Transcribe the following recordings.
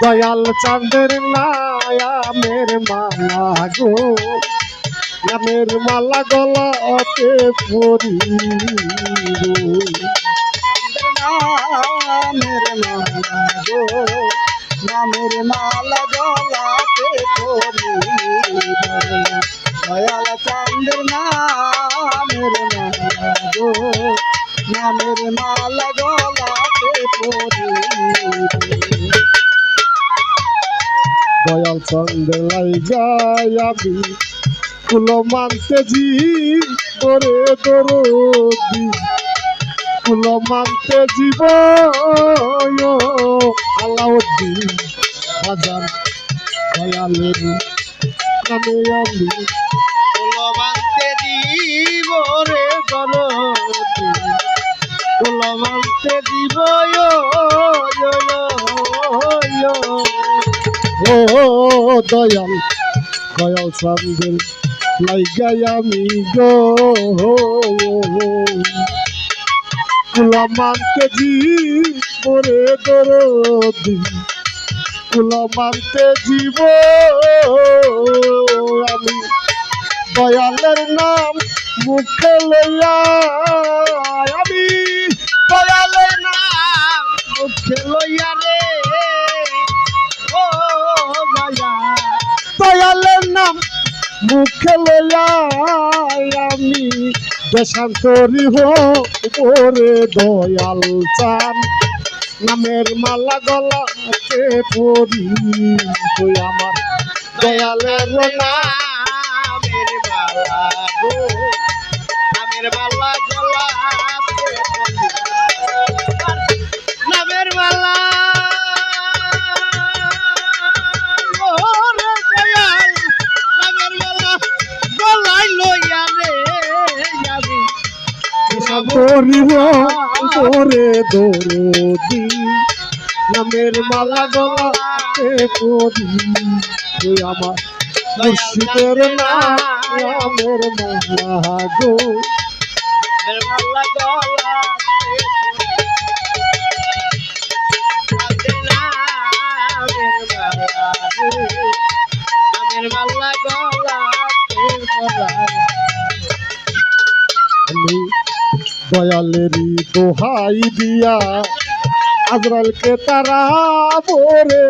দয়াল চাঁদের নামের মালা গো, নামের মালা গলাতে পরি, নামের মালা গো, নামের মালা গলাতে পরি, দয়াল চাঁদের নামের মালা গো, নামের মালা গলাতে পরি। দয়াল চন্দ্র লাইগাই আমি ফুল মানতে জি করে দরদি, ফুল মানতে জীব আলাউদ্দিন বাজার দয়ালের নামে আমি ফুল মানতে দিব রে দরদি, ফুল মানতে দিব ও দয়াল দয়াল চন্দ্র লাইগাই আমি গো, ফুল মানতে জি করে দরদি, ফুল মানতে জীব আমি দয়ালের নাম মুখে লইয়া, আমি দয়ালের নাম মুখে লইয়া রে, ও দয়া দয়ালের নাম মুখে লইয়া আমি দেশান্তরী হরে দয়াল চান নামের মালা গলাতে পরি, তুই আমার দয়ালের নামের মালা গো, নামের মালা গলাতে পরি, নামের মালা গো রে দয়াল, নামের মালা গলায় লইয়া রে যাবি দেশান্তরী হরে দরদি, নামের মালা গলাতে পরি, তুই আমার মুর্শিদের নামের মালা গো, মালা গলাতে নামের মালা গো, নামের মালা গলাতে আমি দয়ালেরই দোহাই দিয়া আজরালকে তারাবো রে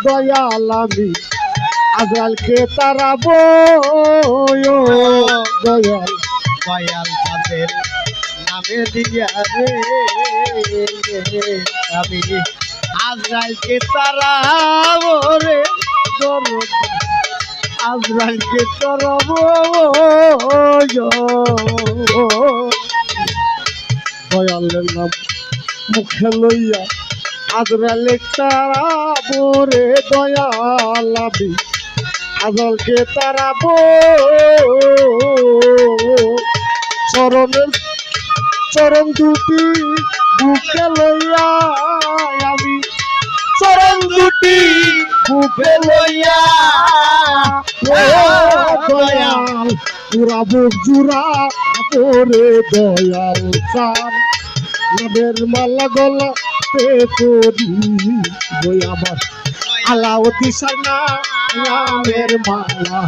দয়াল, আমি আজরালকে তারাবো দয়াল, দয়াল তাদের নামে দিয়া রে আমি আজরাইলকে তারাবো রে দরদ, আজরাইলকে তারাবো দয়ালের নাম মুখে লইয়া আজরালে তারাবো রে দয়াল, আমি আজরালকে তারাবো চরণ দুটি বুকে লইয়া, আমি চরণ দুটি বুকে লইয়া দয়াল পুরা বুক জুড়া পরে দয়াল চান নামের মালা গলাতে পরি, বই আমার আলাউদ্দিন নামের মালা